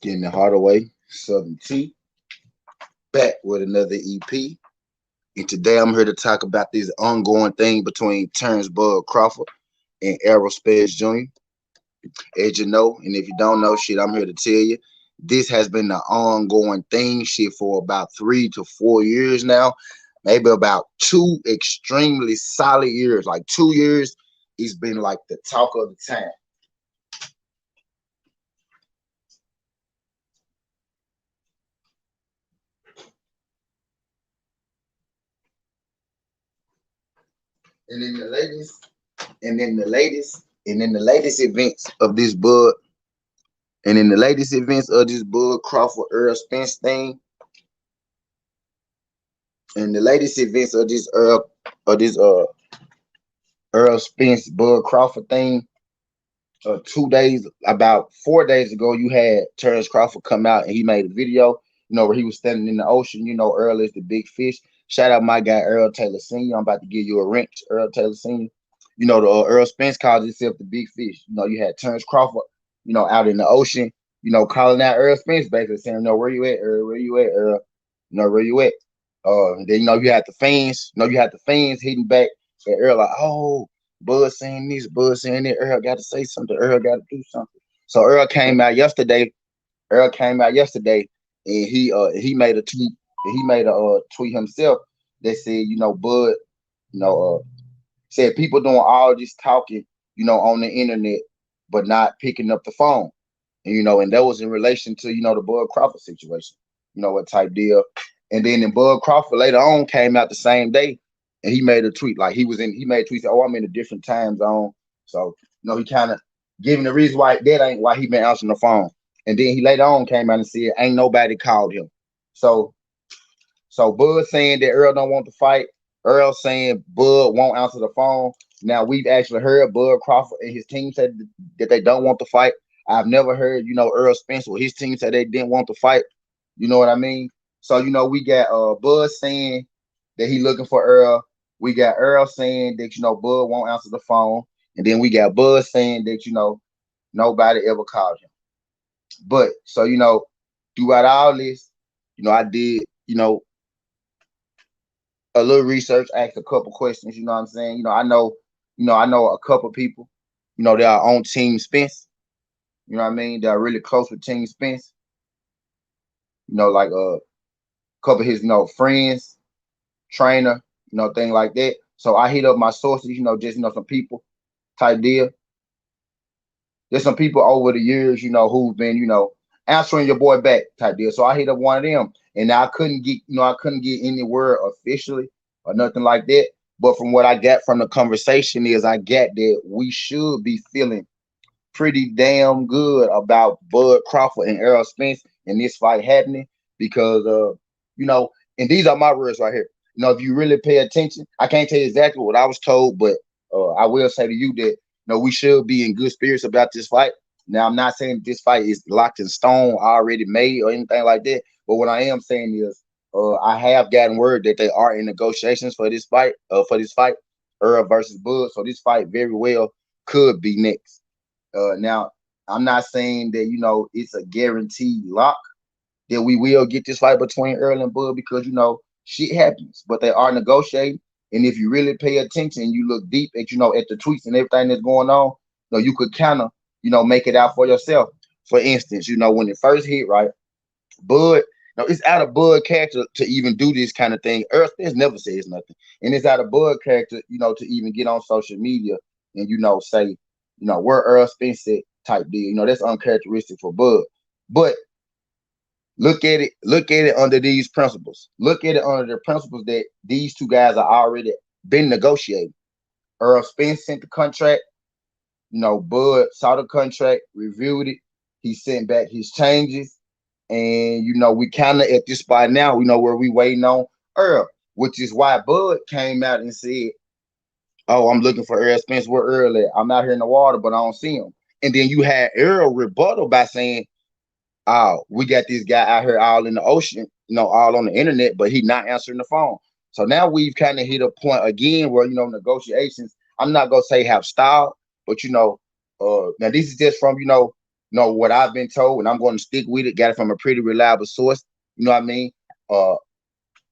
Getting the harder way, SouthernTea, back with another EP. And today I'm here to talk about this ongoing thing between Terrence Bud Crawford and Errol Spence Jr. As you know, and if you don't know shit, I'm here to tell you. This has been the ongoing thing shit for about 3 to 4 years now. Maybe about 2 extremely solid years. Like 2 years, it's been like the talk of the town. And in the latest, and in the latest events of this Bud, and in the latest events of this Bud Crawford Errol Spence thing, and the latest events of this Errol Spence Bud Crawford thing, 2 days, about 4 days ago, you had Terrence Crawford come out and he made a video, where he was standing in the ocean. Earl is the big fish. Shout out my guy Earl Taylor Sr. I'm about to give you a wrench, Earl Taylor Sr. The Errol Spence calls himself the big fish. You had Terrence Crawford, out in the ocean, calling out Errol Spence, basically saying, where you at, Earl? Where you at, Earl? Where you at? And then you had the fans, hitting back at Earl like, oh, Bud saying this, Bud saying that. Earl got to say something. Earl got to do something. So Earl came out yesterday. And he made a tweet. He made a tweet himself that said, Bud, said people doing all this talking, on the internet, but not picking up the phone. And that was in relation to, the Bud Crawford situation, what type deal. And then Bud Crawford later on came out the same day and he made a tweet like he made a tweet, oh, I'm in a different time zone. So, he kind of giving the reason why that ain't why he been answering the phone. And then he later on came out and said, ain't nobody called him. So Bud saying that Earl don't want to fight. Earl saying Bud won't answer the phone. Now we've actually heard Bud Crawford and his team said that they don't want to fight. I've never heard, Earl Spence or his team said they didn't want to fight. You know what I mean? So, we got Bud saying that he looking for Earl. We got Earl saying that, Bud won't answer the phone. And then we got Bud saying that, nobody ever called him. But so, throughout all this, I did, a little research, asked a couple questions, you know what I'm saying? I know a couple people, they are on Team Spence. You know what I mean? They're really close with Team Spence. Like a couple of his, friends, trainer, thing like that. So I hit up my sources, just some people type deal. There's some people over the years, who've been, answering your boy back type deal. So I hit up one of them, and I couldn't get any word officially or nothing like that. But from what I got from the conversation is I get that we should be feeling pretty damn good about Bud Crawford and Errol Spence and this fight happening because and these are my words right here. If you really pay attention, I can't tell you exactly what I was told, but I will say to you that we should be in good spirits about this fight. Now, I'm not saying this fight is locked in stone, already made, or anything like that. But what I am saying is, I have gotten word that they are in negotiations for this fight. Earl versus Bud. So this fight very well could be next. Now, I'm not saying that it's a guaranteed lock that we will get this fight between Earl and Bud because shit happens, but they are negotiating. And if you really pay attention, you look deep at at the tweets and everything that's going on, you could kind of make it out for yourself. For instance, when it first hit, right, Bud, it's out of Bud character to even do this kind of thing. Earl Spence never says nothing, and it's out of Bud character, to even get on social media and say, where Earl Spence at type deal. That's uncharacteristic for Bud. But look at it under these principles. Look at it under the principles that these two guys are already been negotiating. Earl Spence sent the contract. Bud saw the contract, reviewed it. He sent back his changes. And, we kind of at this spot now, where we waiting on Earl, which is why Bud came out and said, oh, I'm looking for Errol Spence. Where Earl at? I'm out here in the water, but I don't see him. And then you had Earl rebuttal by saying, oh, we got this guy out here all in the ocean, all on the internet, but he not answering the phone. So now we've kind of hit a point again where, negotiations, I'm not going to say have stalled, but, now this is just from, know what I've been told, and I'm going to stick with it. Got it from a pretty reliable source. You know what I mean? Uh,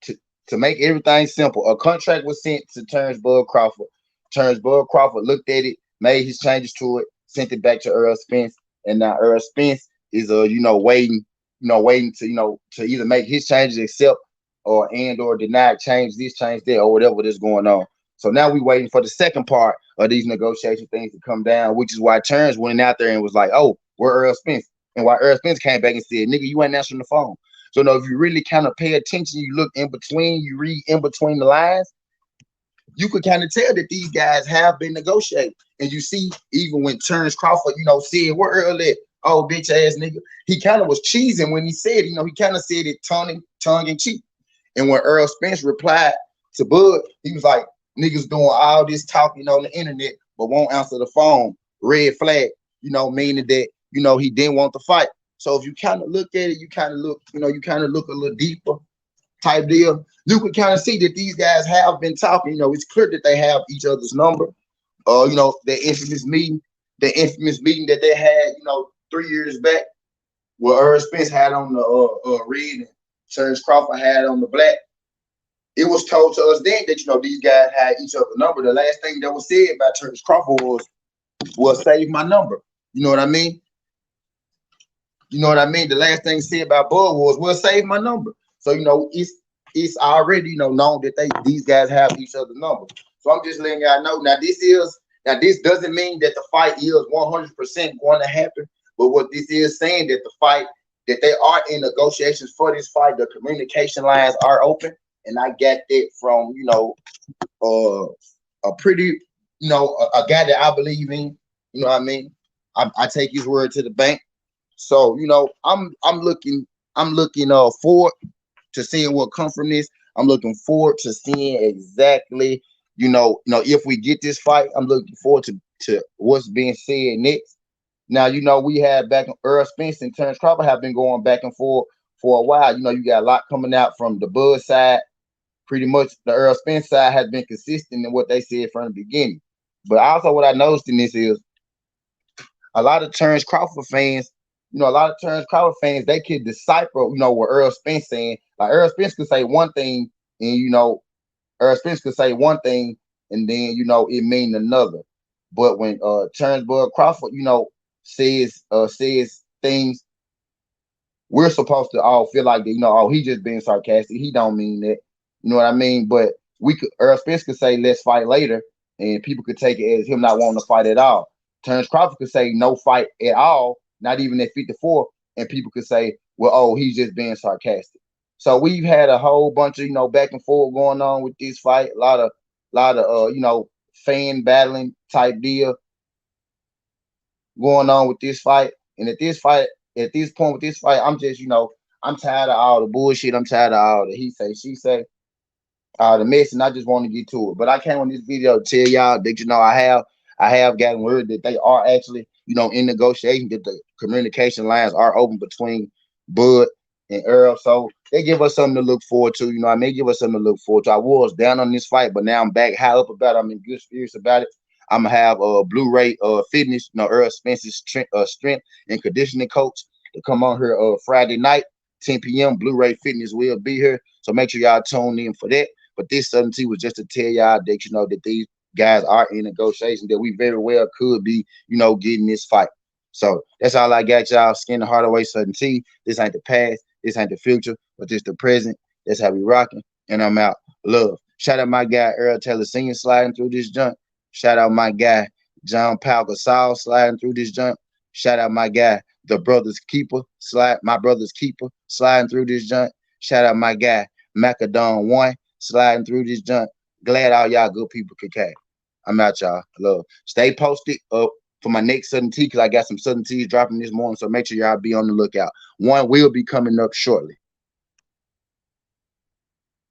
to to make everything simple, a contract was sent to Terrence Bud Crawford. Terrence Bud Crawford looked at it, made his changes to it, sent it back to Errol Spence, and now Errol Spence is waiting, waiting to to either make his changes, accept or deny, change this, change that, or whatever that's going on. So now we waiting for the second part of these negotiation things to come down, which is why Terrence went out there and was like, "Oh, we're Errol Spence," and why Errol Spence came back and said, "Nigga, you ain't answering the phone." So no, if you really kind of pay attention, you look in between, you read in between the lines, you could kind of tell that these guys have been negotiating. And you see, even when Terrence Crawford, said, "Where Earl at? Oh, bitch ass nigga," he kind of was cheesing when he said, he kind of said it tongue in cheek. And when Errol Spence replied to Bud, he was like, "Niggas doing all this talking on the internet, but won't answer the phone. Red flag," meaning that, he didn't want to fight. So if you kind of look at it, you kind of look a little deeper type deal. You can kind of see that these guys have been talking. It's clear that they have each other's number. The infamous meeting that they had, 3 years back, where Errol Spence had on the red and Terrence Crawford had on the black. It was told to us then that these guys had each other's number. The last thing that was said by Terrence Crawford was save my number. You know what I mean? You know what I mean? The last thing said about Bud was, "Well, save my number." So it's already known that these guys have each other's number. So I'm just letting y'all know. Now this doesn't mean that the fight is 100% going to happen, but what this is saying that they are in negotiations for this fight. The communication lines are open, and I got that from a pretty a guy that I believe in. You know what I mean? I take his word to the bank. So I'm looking forward to seeing what comes from this. I'm looking forward to seeing exactly if we get this fight. I'm looking forward to what's being said next. Now we have back Errol Spence and Terrence Crawford have been going back and forth for a while. You got a lot coming out from the Bud side. Pretty much the Errol Spence side has been consistent in what they said from the beginning. But also what I noticed in this is a lot of Terrence Crawford fans. They could decipher, what Errol Spence saying. Like Errol Spence could say one thing, and Errol Spence could say one thing, and then it mean another. But when Terrence Bud Crawford, says things, we're supposed to all feel like that, oh, he just being sarcastic. He don't mean that. You know what I mean? But Errol Spence could say, "Let's fight later," and people could take it as him not wanting to fight at all. Terrence Crawford could say, "No fight at all," not even at 54, and people could say, "Well, oh, he's just being sarcastic." So we've had a whole bunch of back and forth going on with this fight. A lot of fan battling type deal going on with this fight. And at this point with this fight, I'm just I'm tired of all the bullshit. I'm tired of all the he say, she say, the mess, and I just want to get to it. But I came on this video to tell y'all that I have gotten word that they are actually in negotiation, that the communication lines are open between Bud and Earl. So they give us something to look forward to. I mean, give us something to look forward to. I was down on this fight, but now I'm back high up about it. I'm in good spirits about it. I'm gonna have a Blu-ray fitness, Earl Spence's strength and conditioning coach to come on here Friday night, 10 p.m. Blu-ray fitness will be here. So make sure y'all tune in for that. But this SouthernTea was just to tell y'all that that these guys are in negotiation, that we very well could be, getting this fight. So that's all I got, y'all. Skin the heart away, SouthernTea. This ain't the past, this ain't the future, but this the present. That's how we rocking. And I'm out. Love. Shout out my guy Earl Taylor Sr. sliding through this junk. Shout out my guy John Paul Gasol sliding through this junk. Shout out my guy my brother's keeper sliding through this junk. Shout out my guy Macadon One sliding through this junk. Glad all y'all good people could catch. I'm out, y'all. Love. Stay posted up for my next SouthernTea, because I got some SouthernTeas dropping this morning. So make sure y'all be on the lookout. One will be coming up shortly.